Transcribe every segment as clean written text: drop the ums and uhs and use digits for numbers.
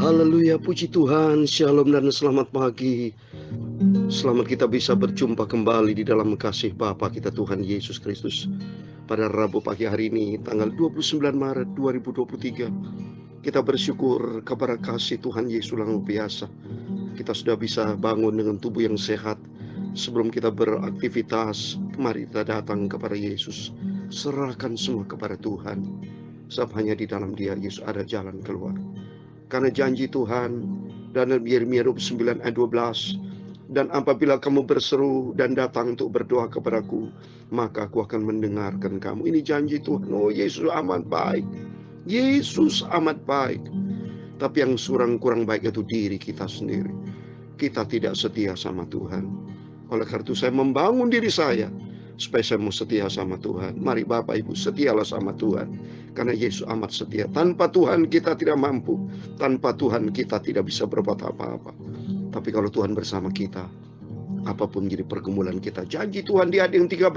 Haleluya, puji Tuhan, shalom dan selamat pagi. Selamat kita bisa berjumpa kembali di dalam kasih Bapa kita Tuhan Yesus Kristus. Pada Rabu pagi hari ini, tanggal 29 Maret 2023, kita bersyukur kepada kasih Tuhan Yesus yang luar biasa. Kita sudah bisa bangun dengan tubuh yang sehat. Sebelum kita beraktivitas, mari kita datang kepada Yesus. Serahkan semua kepada Tuhan. Sebab hanya di dalam Dia Yesus ada jalan keluar. Karena janji Tuhan dalam Yeremia 29 ayat 12, dan apabila kamu berseru dan datang untuk berdoa kepadaku, maka aku akan mendengarkan kamu. Ini janji Tuhan. Oh, Yesus amat baik. Yesus amat baik. Tapi yang kurang baik itu diri kita sendiri. Kita tidak setia sama Tuhan. Oleh karena itu saya membangun diri saya supaya saya mau setia sama Tuhan. Mari Bapak Ibu, setialah sama Tuhan. Karena Yesus amat setia. Tanpa Tuhan kita tidak mampu. Tanpa Tuhan kita tidak bisa berbuat apa-apa. Tapi kalau Tuhan bersama kita, apapun jadi pergumulan kita. Janji Tuhan di ayat yang 13.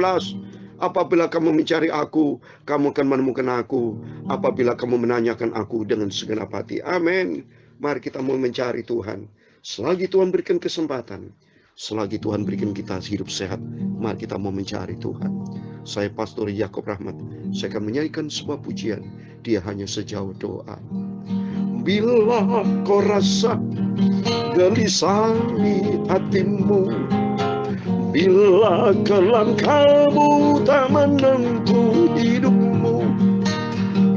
Apabila kamu mencari aku, kamu akan menemukan aku. Apabila kamu menanyakan aku dengan segenap hati. Amin. Mari kita mau mencari Tuhan. Selagi Tuhan berikan kesempatan, selagi Tuhan berikan kita hidup sehat, mari kita mau mencari Tuhan. Saya Pastor Yakob Rahmat. Saya akan menyanyikan sebuah pujian. Dia hanya sejauh doa. Bila kau rasa gelisah di hatimu, bila kelangkamu tak menentu hidupmu,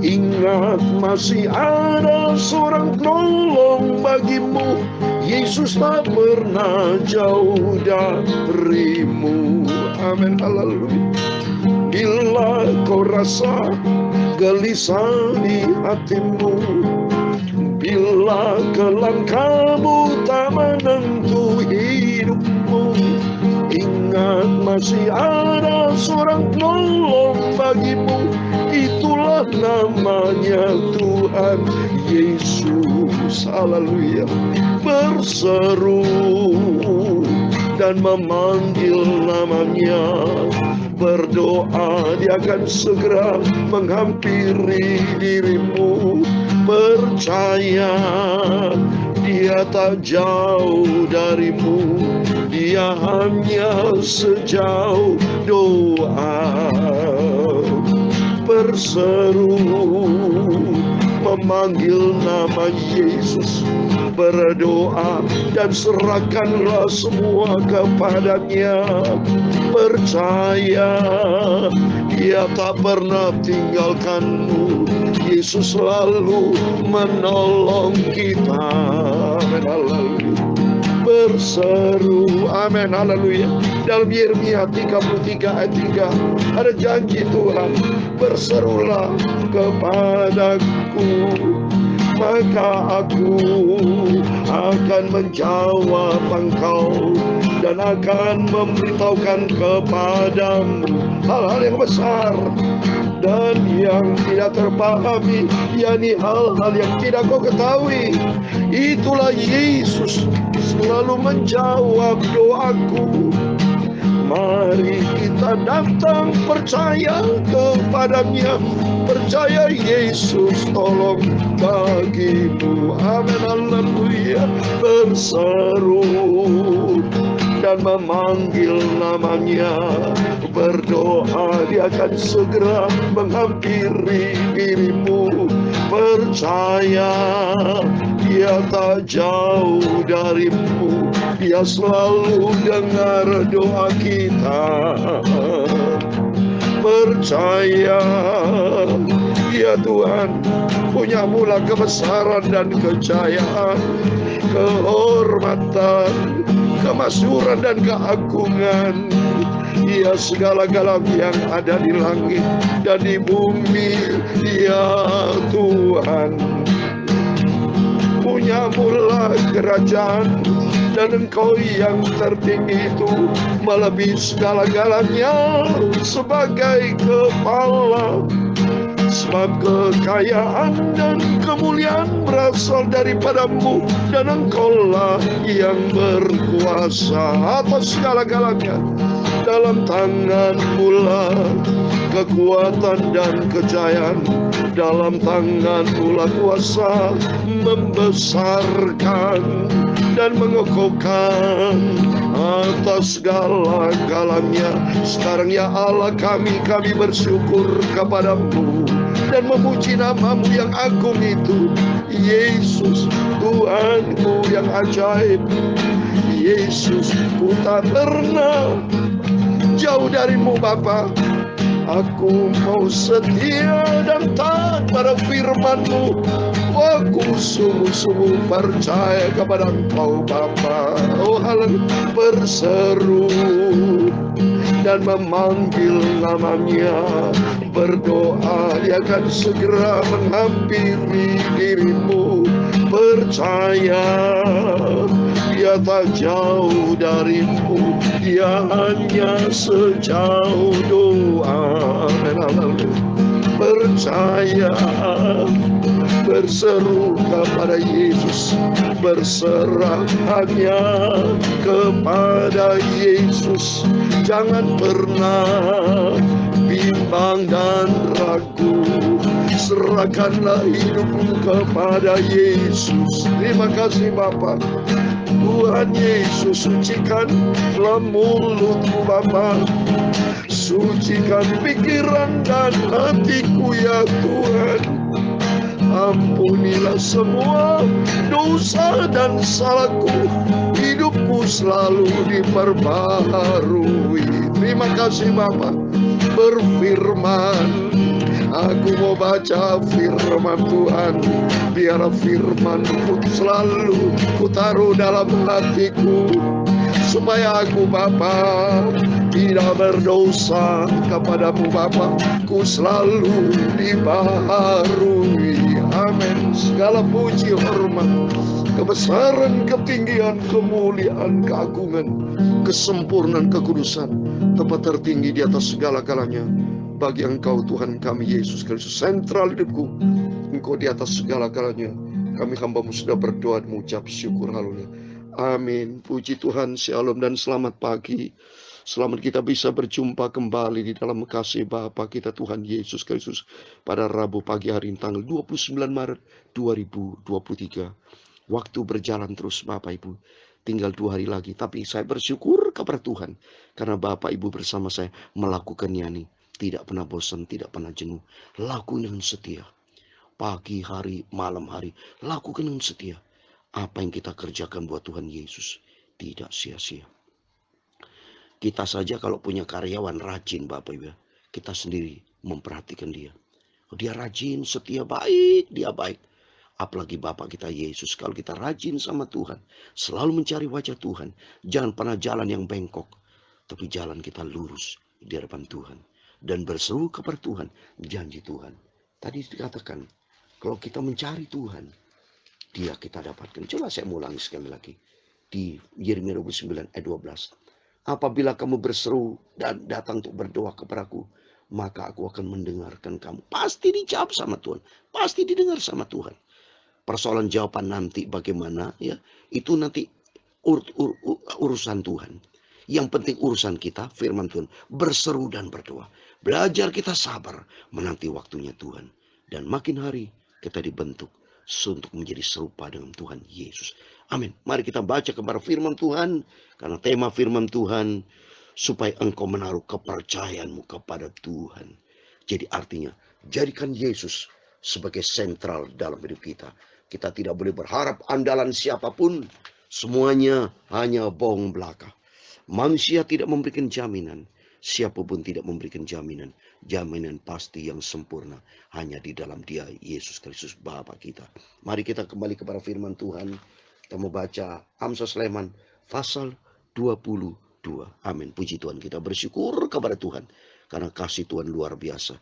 ingat masih ada seorang penolong bagimu. Yesus tak pernah jauh darimu. Amin, haleluya. Bila kau rasa gelisah di hatimu, bila kelangkamu tak menentu hidupmu, ingat masih ada seorang penolong bagimu. Itulah namanya Tuhan Yesus. Haleluya. Berseru dan memanggil namanya, berdoa dia akan segera menghampiri dirimu. Percaya dia tak jauh darimu, dia hanya sejauh doa. Berseru memanggil nama Yesus, berdoa dan serahkanlah semua kepadanya. Percaya dia tak pernah tinggalkanmu. Yesus selalu menolong kita. Amin, haleluya. Berseru, amin, haleluya. Dalam Yeremia 33 ayat 3 ada janji Tuhan. Berserulah kepadaku, maka aku akan menjawab engkau dan akan memberitahukan kepadamu hal-hal yang besar dan yang tidak terpahami, yakni hal-hal yang tidak kau ketahui. Itulah Yesus selalu menjawab doaku. Mari kita datang percaya kepadanya. Percaya Yesus tolong bagimu. Amin, haleluya. Berseru dan memanggil namanya, berdoa dia akan segera menghampiri dirimu. Percaya dia tak jauh darimu, dia selalu dengar doa kita. Percaya ya Tuhan punya mula kebesaran dan kejayaan, kehormatan, kemasyhuran dan keagungan. Dia segala-galanya yang ada di langit dan di bumi. Dia Tuhan punya mula kerajaan, dan Engkau yang tertinggi itu melebihi segala-galanya sebagai kepala. Sebab kekayaan dan kemuliaan berasal daripadamu, dan Engkaulah yang berkuasa atas segala-galanya. dalam tangan-Mu lah kekuatan dan kejayaan, dalam tangan-Mu lah kuasa membesarkan dan mengokohkan atas segala-galanya. Sekarang ya Allah, kami bersyukur kepadamu dan memuji nama-Mu yang agung itu, Yesus, Tuhanku yang ajaib. Yesus, ku tak pernah jauh dari-Mu Bapa. Aku mau setia dan taat pada firman-Mu. Aku sungguh-sungguh percaya kepada Engkau Bapa. Oh haleluya, berseru dan memanggil namanya, berdoa Dia akan segera menghampiri dirimu. Percaya Dia tak jauh darimu, Dia hanya sejauh doa. Percaya, berseru kepada Yesus, berserah hanya kepada Yesus. Jangan pernah bimbang dan ragu, serahkanlah hidupmu kepada Yesus. Terima kasih Bapa. Tuhan Yesus, sucikanlah mulutku Bapa, sucikan pikiran dan hatiku ya Tuhan. Ampunilah semua dosa dan salahku, hidupku selalu diperbaharui. Terima kasih Bapa. Berfirman, aku mau baca firman Tuhan. Biar firman-Mu selalu kutaruh dalam hatiku, supaya aku Bapa tidak berdosa kepadamu Bapa. Ku selalu dibaharui. Amin. Segala puji, hormat, kebesaran, ketinggian, kemuliaan, keagungan, kesempurnaan, kekudusan, tempat tertinggi di atas segala-galanya bagi Engkau Tuhan kami Yesus Kristus, sentral hidupku. Engkau di atas segala-galanya. Kami hamba-Mu sudah berdoa dan mengucap syukur. Haleluya. Amin. Puji Tuhan. Shalom dan selamat pagi. Selamat kita bisa berjumpa kembali di dalam kasih Bapa kita Tuhan Yesus Kristus pada Rabu pagi hari ini tanggal 29 Maret 2023. Waktu berjalan terus Bapak Ibu. Tinggal 2 hari lagi. Tapi saya bersyukur kepada Tuhan karena Bapak Ibu bersama saya melakukannya nih. Tidak pernah bosan, tidak pernah jenuh. Lakukan dengan setia. Pagi hari, malam hari. Lakukan dengan setia. Apa yang kita kerjakan buat Tuhan Yesus tidak sia-sia. Kita saja kalau punya karyawan rajin Bapak Ibu, kita sendiri memperhatikan dia. Dia rajin, setia, baik, dia baik. Apalagi Bapak kita Yesus, kalau kita rajin sama Tuhan, selalu mencari wajah Tuhan, jangan pernah jalan yang bengkok, tapi jalan kita lurus di hadapan Tuhan. Dan berseru kepada Tuhan, janji Tuhan. Tadi dikatakan, kalau kita mencari Tuhan, Dia kita dapatkan. Coba saya ulangi sekali lagi. Di Yeremia 29 ayat 12. Apabila kamu berseru dan datang untuk berdoa kepadaku, maka aku akan mendengarkan kamu. Pasti dijawab sama Tuhan. Pasti didengar sama Tuhan. Persoalan jawaban nanti bagaimana, ya itu nanti urusan Tuhan. Yang penting urusan kita, firman Tuhan, berseru dan berdoa. Belajar kita sabar menanti waktunya Tuhan. Dan makin hari kita dibentuk untuk menjadi serupa dengan Tuhan Yesus. Amin. Mari kita baca kepada firman Tuhan. Karena tema firman Tuhan, supaya engkau menaruh kepercayaanmu kepada Tuhan. Jadi artinya, jadikan Yesus sebagai sentral dalam hidup kita. Kita tidak boleh berharap andalan siapapun. Semuanya hanya bohong belaka. Manusia tidak memberikan jaminan. Siapapun tidak memberikan jaminan. Jaminan pasti yang sempurna hanya di dalam Dia, Yesus Kristus Bapa kita. Mari kita kembali kepada firman Tuhan. Kita mau baca Amsal Sulaiman pasal 22. Amin. Puji Tuhan, kita bersyukur kepada Tuhan karena kasih Tuhan luar biasa.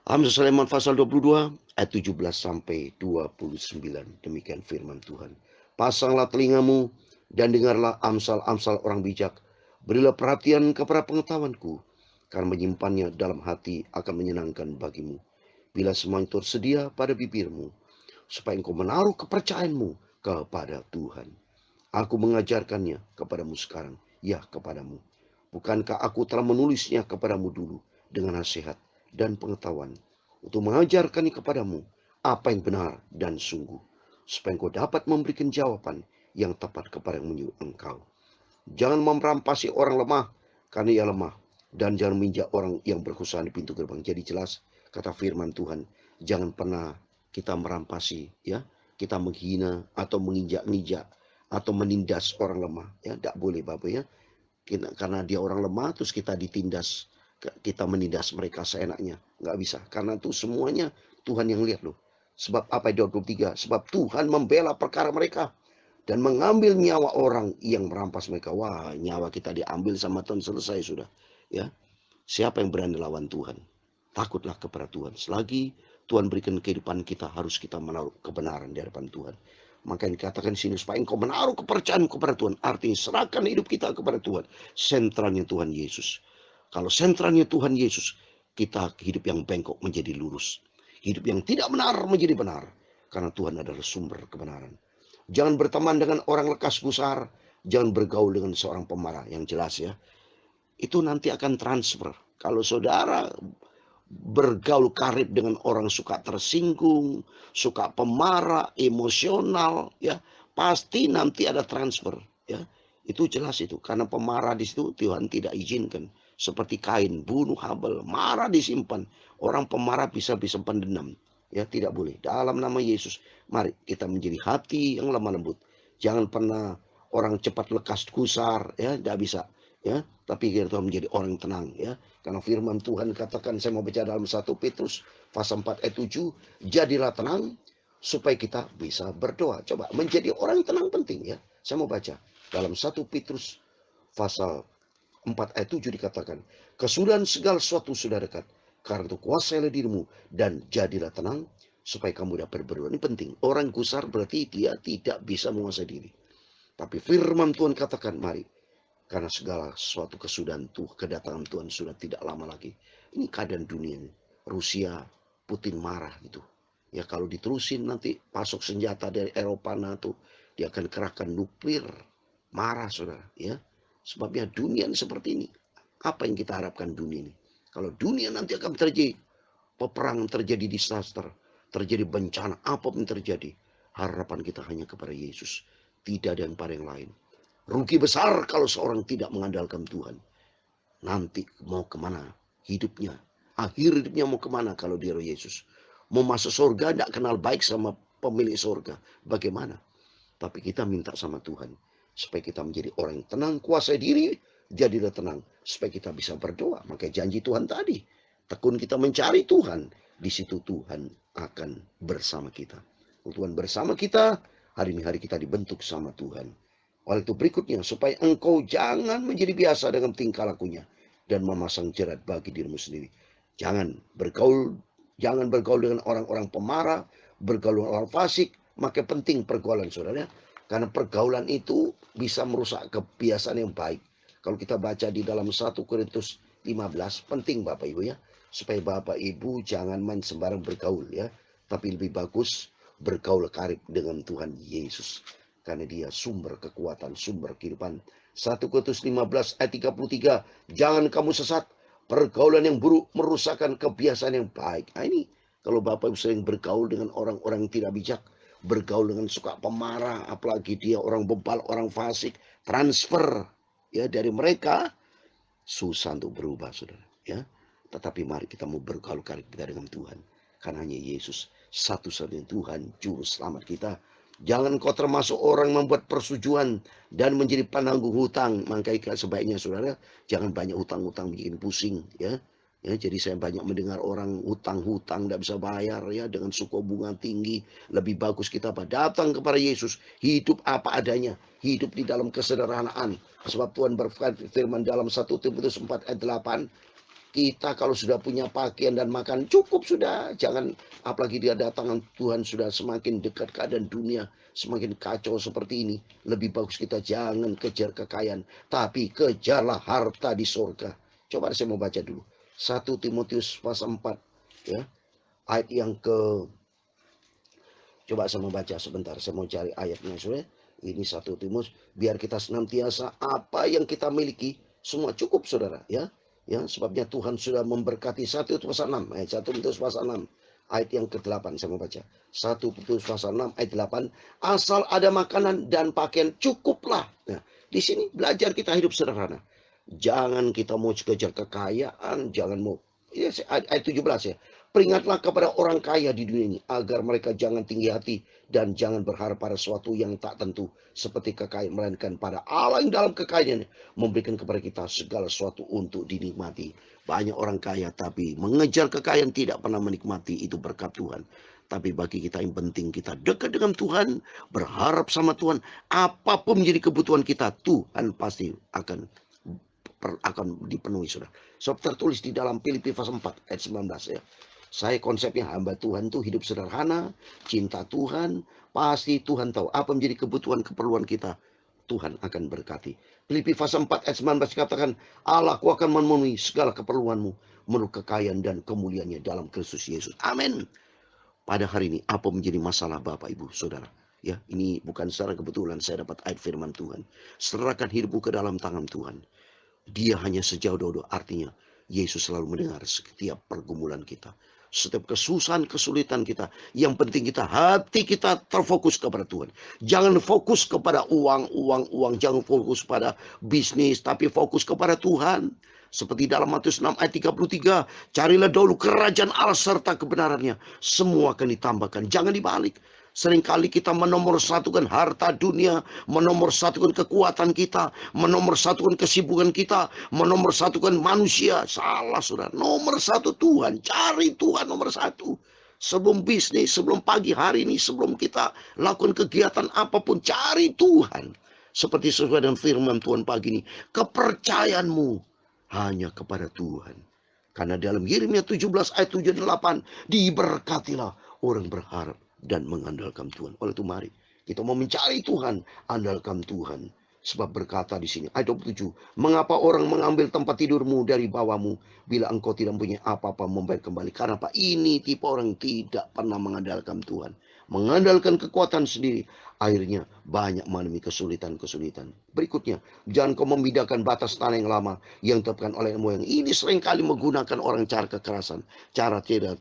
Amsal Sulaiman pasal 22 ayat 17 sampai 29. Demikian firman Tuhan. Pasanglah telingamu dan dengarlah amsal-amsal orang bijak. Berilah perhatian kepada pengetahuanku, karena menyimpannya dalam hati akan menyenangkan bagimu. Bila semua itu tersedia pada bibirmu, supaya engkau menaruh kepercayaanmu kepada Tuhan. Aku mengajarkannya kepadamu sekarang, ya kepadamu. Bukankah aku telah menulisnya kepadamu dulu dengan nasihat dan pengetahuan, untuk mengajarkan kepadamu apa yang benar dan sungguh, supaya engkau dapat memberikan jawaban yang tepat kepada yang menyuruh engkau. Jangan merampasi orang lemah, karena ia lemah. Dan jangan menginjak orang yang berusaha di pintu gerbang. Jadi jelas, kata firman Tuhan, jangan pernah kita merampasi, ya, kita menghina atau menginjak-injak atau menindas orang lemah, ya, tidak boleh Bapak ya. Karena dia orang lemah, terus kita ditindas, kita menindas mereka seenaknya, nggak bisa. Karena itu semuanya Tuhan yang lihat loh. Sebab apa, 23? Sebab Tuhan membela perkara mereka dan mengambil nyawa orang yang merampas mereka. Wah, nyawa kita diambil sama Tuhan, selesai sudah. Ya, siapa yang berani lawan Tuhan? Takutlah kepada Tuhan. Selagi Tuhan berikan kehidupan kita, harus kita menaruh kebenaran di hadapan Tuhan. Maka yang dikatakan di sini, supaya engkau menaruh kepercayaan kepada Tuhan. Artinya serahkan hidup kita kepada Tuhan. Sentralnya Tuhan Yesus. Kalau sentralnya Tuhan Yesus, kita hidup yang bengkok menjadi lurus. Hidup yang tidak benar menjadi benar. Karena Tuhan adalah sumber kebenaran. Jangan berteman dengan orang lekas gusar. Jangan bergaul dengan seorang pemarah. Yang jelas ya, itu nanti akan transfer. Kalau saudara bergaul karib dengan orang suka tersinggung, suka pemarah, emosional, ya pasti nanti ada transfer. Ya, itu jelas itu. Karena pemarah di situ Tuhan tidak izinkan. Seperti Kain bunuh Habel, marah disimpan. Orang pemarah bisa pendendam. Ya, tidak boleh. Dalam nama Yesus, mari kita menjadi hati yang lemah lembut. Jangan pernah orang cepat lekas gusar, ya, tidak bisa. Ya, tapi kita menjadi orang yang tenang, ya. Karena firman Tuhan katakan, saya mau baca dalam 1 Petrus pasal 4 ayat 7, jadilah tenang supaya kita bisa berdoa. Coba menjadi orang tenang penting ya. Saya mau baca dalam 1 Petrus pasal 4 ayat 7 dikatakan, kesudahan segala sesuatu sudah dekat. Karena itu kuasailah dirimu dan jadilah tenang supaya kamu dapat berdoa. Ini penting. Orang gusar berarti dia tidak bisa menguasai diri. Tapi firman Tuhan katakan, mari. Karena segala sesuatu kesudahan tuh, kedatangan Tuhan sudah tidak lama lagi. Ini keadaan dunia ini. Rusia, Putin marah gitu. Ya kalau diterusin nanti pasok senjata dari Eropa NATO, dia akan kerahkan nuklir. Marah saudara ya. Sebabnya dunia ini seperti ini. Apa yang kita harapkan dunia ini? Kalau dunia nanti akan terjadi peperangan, terjadi disaster, terjadi bencana, apapun terjadi, harapan kita hanya kepada Yesus. Tidak ada yang pada yang lain. Rugi besar kalau seorang tidak mengandalkan Tuhan. Nanti mau kemana hidupnya? Akhir hidupnya mau kemana kalau dia Yesus? Mau masuk surga tidak kenal baik sama pemilik surga. Bagaimana? Tapi kita minta sama Tuhan. Supaya kita menjadi orang yang tenang, kuasai diri. Jadilah tenang. Supaya kita bisa berdoa. Maka janji Tuhan tadi. Tekun kita mencari Tuhan. Di situ Tuhan akan bersama kita. Tuhan bersama kita. Hari ini hari kita dibentuk sama Tuhan. Oleh itu berikutnya, supaya engkau jangan menjadi biasa dengan tingkah lakunya dan memasang jerat bagi dirimu sendiri. Jangan bergaul dengan orang-orang pemarah, bergaul dengan orang fasik. Maka penting pergaulan saudara, karena pergaulan itu bisa merusak kebiasaan yang baik. Kalau kita baca di dalam 1 Korintus 15, penting Bapak Ibu ya, supaya Bapak Ibu jangan main sembarang bergaul ya, tapi lebih bagus bergaul karib dengan Tuhan Yesus. Karena dia sumber kekuatan, sumber kehidupan. 1 Korintus 15 ayat 33. Jangan kamu sesat. Pergaulan yang buruk merusakkan kebiasaan yang baik. Nah ini kalau Bapak Ibu sering bergaul dengan orang-orang yang tidak bijak. Bergaul dengan suka pemarah. Apalagi dia orang bebal, orang fasik. Transfer ya dari mereka. Susah untuk berubah saudara. Ya. Tetapi mari kita mau bergaul karib kita dengan Tuhan. Karena hanya Yesus satu-satunya Tuhan, juru selamat kita. Jangan kau termasuk orang membuat persetujuan dan menjadi penanggung hutang. Makanya sebaiknya saudara jangan banyak hutang-hutang bikin pusing ya. Ya, jadi saya banyak mendengar orang hutang-hutang tidak bisa bayar ya dengan suku bunga tinggi. Lebih bagus kita datang kepada Yesus, hidup apa adanya, hidup di dalam kesederhanaan. Sebab Tuhan berfirman dalam 1 Timotius 4 ayat 8, kita kalau sudah punya pakaian dan makan cukup sudah. Jangan apalagi dia datang Tuhan sudah semakin dekat keadaan dunia. Semakin kacau seperti ini. Lebih bagus kita jangan kejar kekayaan. Tapi kejarlah harta di surga. Coba saya mau baca dulu. 1 Timotius pasal 4. Ya, ayat yang ke... Coba saya mau baca sebentar. Saya mau cari ayatnya. Saudara. Ini 1 Timotius. Biar kita senantiasa apa yang kita miliki. semua cukup saudara ya. Ya, sebabnya Tuhan sudah memberkati 1 Petrus 6 ayat 1 Petrus pasal 6 ayat yang ke-8 saya mau baca. 1 Petrus pasal 6 ayat 8, asal ada makanan dan pakaian cukuplah. Nah, di sini belajar kita hidup sederhana. Jangan kita mau kejar kekayaan, jangan mau ya, ayat 17 ya. Peringatlah kepada orang kaya di dunia ini agar mereka jangan tinggi hati dan jangan berharap pada sesuatu yang tak tentu seperti kekayaan, melainkan pada Allah yang dalam kekayaannya memberikan kepada kita segala sesuatu untuk dinikmati. Banyak orang kaya tapi mengejar kekayaan tidak pernah menikmati itu berkat Tuhan. Tapi bagi kita yang penting kita dekat dengan Tuhan, berharap sama Tuhan, apapun menjadi kebutuhan kita, Tuhan pasti akan dipenuhi sudah. Sebab tertulis di dalam Filipi pasal 4 ayat 19 ya. Saya konsepnya hamba Tuhan tuh hidup sederhana, cinta Tuhan, pasti Tuhan tahu apa menjadi kebutuhan keperluan kita. Tuhan akan berkati. Filipi pasal 4 ayat 19 dikatakan, Allahku akan memenuhi segala keperluanmu menurut kekayaan dan kemuliaannya dalam Kristus Yesus. Amin. Pada hari ini apa menjadi masalah Bapak Ibu Saudara? Ya, ini bukan secara kebetulan saya dapat ayat firman Tuhan. Serahkan hidupmu ke dalam tangan Tuhan. Dia hanya sejauh dodo, artinya Yesus selalu mendengar setiap pergumulan kita. Setiap kesusahan, kesulitan kita. Yang penting hati kita terfokus kepada Tuhan. Jangan fokus kepada uang. Jangan fokus pada bisnis. Tapi fokus kepada Tuhan. Seperti dalam Matius 6 ayat 33. Carilah dahulu kerajaan Allah serta kebenarannya. Semua akan ditambahkan. Jangan dibalik. Seringkali kita menomorsatukan harta dunia, menomorsatukan kekuatan kita, menomorsatukan kesibukan kita, menomorsatukan manusia. Salah saudara, nomor satu Tuhan, cari Tuhan nomor satu. Sebelum bisnis, sebelum pagi hari ini, sebelum kita lakukan kegiatan apapun, cari Tuhan. Seperti sesuai dengan firman Tuhan pagi ini, kepercayaanmu hanya kepada Tuhan. Karena dalam Yeremia 17 ayat 7 dan 8, diberkatilah orang berharap dan mengandalkan Tuhan. Oleh itu mari kita mau mencari Tuhan, andalkan Tuhan. Sebab berkata di sini ayat 27, mengapa orang mengambil tempat tidurmu dari bawahmu bila engkau tidak punya apa-apa membayar kembali? Karena apa? Ini tipe orang tidak pernah mengandalkan Tuhan, mengandalkan kekuatan sendiri. Akhirnya banyak menemui kesulitan-kesulitan. Berikutnya, jangan kau membedakan batas tanah yang lama yang ditetapkan oleh moyang. Ini seringkali menggunakan orang cara kekerasan, cara tidak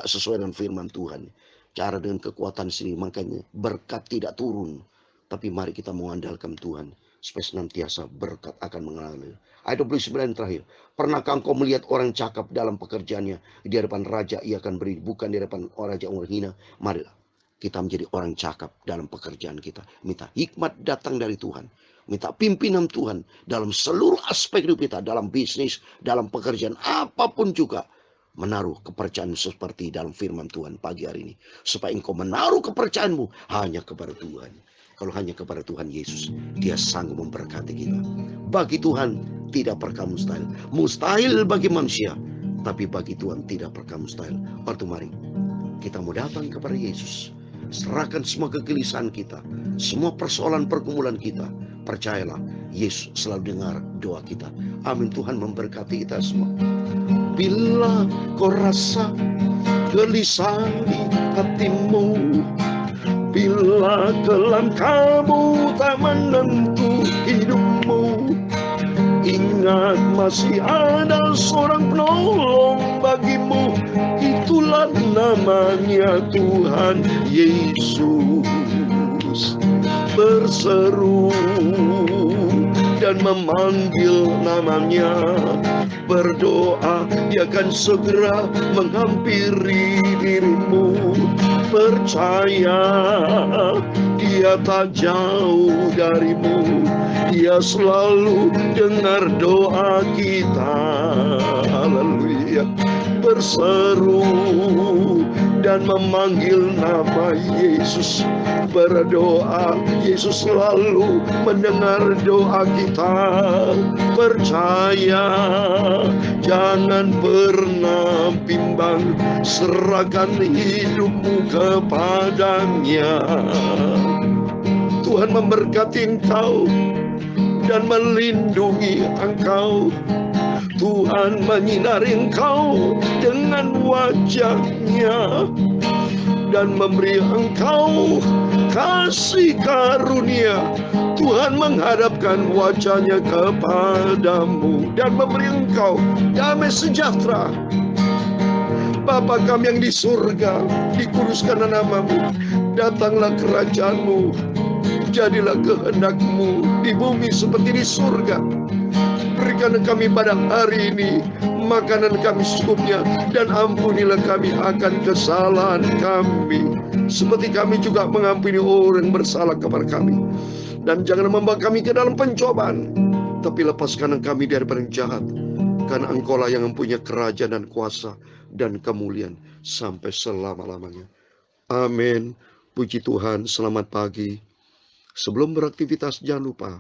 sesuai dengan firman Tuhan. Cara dengan kekuatan sendiri, makanya berkat tidak turun. Tapi mari kita mengandalkan Tuhan, supaya senantiasa berkat akan mengalir. Ayat 29 terakhir. Pernahkah engkau melihat orang cakap dalam pekerjaannya? Di hadapan raja ia akan berdiri, bukan di hadapan raja orang hina. Marilah kita menjadi orang cakap dalam pekerjaan kita. Minta hikmat datang dari Tuhan. Minta pimpinan Tuhan dalam seluruh aspek hidup kita. Dalam bisnis, dalam pekerjaan, apapun juga. Menaruh kepercayaan seperti dalam firman Tuhan pagi hari ini. Supaya engkau menaruh kepercayaanmu hanya kepada Tuhan. Kalau hanya kepada Tuhan Yesus, Dia sanggup memberkati kita. Bagi Tuhan tidak perkara mustahil. Mustahil bagi manusia, tapi bagi Tuhan tidak perkara mustahil. Waktu mari kita mau datang kepada Yesus. Serahkan semua kegelisahan kita, semua persoalan pergumulan kita. Percayalah, Yesus selalu dengar doa kita. Amin. Tuhan memberkati kita semua. Bila kau rasa gelisah di hatimu, bila kelam kamu tak menentu hidupmu, ingat masih ada seorang penolong bagimu. Itulah namanya Tuhan Yesus. Berseru dan memanggil namanya, berdoa Dia akan segera menghampiri dirimu. Percaya Dia tak jauh darimu, Dia selalu dengar doa kita. Haleluya. Berseru dan memanggil nama Yesus, berdoa, Yesus selalu mendengar doa kita. Percaya, jangan pernah bimbang, serahkan hidupmu kepadanya. Tuhan memberkati engkau dan melindungi engkau. Tuhan menyinari engkau dengan wajah-Nya dan memberi engkau kasih karunia. Tuhan menghadapkan wajahnya kepadamu dan memberi engkau damai sejahtera. Bapa kami yang di surga, dikuduskanlah namamu, datanglah kerajaanmu, jadilah kehendakmu di bumi seperti di surga. Berikan kami pada hari ini makanan kami secukupnya, dan ampunilah kami akan kesalahan kami, seperti kami juga mengampuni orang yang bersalah kepada kami. Dan jangan membawa kami ke dalam pencobaan, tapi lepaskan kami daripada yang jahat, karena Engkaulah yang mempunyai kerajaan dan kuasa dan kemuliaan sampai selama-lamanya. Amin. Puji Tuhan. Selamat pagi. Sebelum beraktivitas, jangan lupa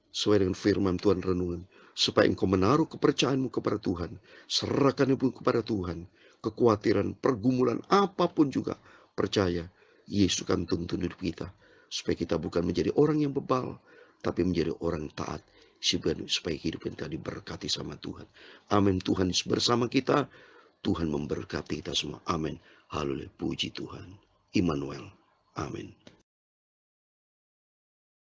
sesuai dengan firman Tuhan renungan, supaya engkau menaruh kepercayaanmu kepada Tuhan, serahkan itu kepada Tuhan. Kekhawatiran, pergumulan, apapun juga, percaya Yesus akan tuntun hidup kita, supaya kita bukan menjadi orang yang bebal, tapi menjadi orang taat, supaya hidup kita diberkati sama Tuhan. Amin. Tuhan bersama kita. Tuhan memberkati kita semua. Amin. Haleluya. Puji Tuhan. Immanuel. Amin.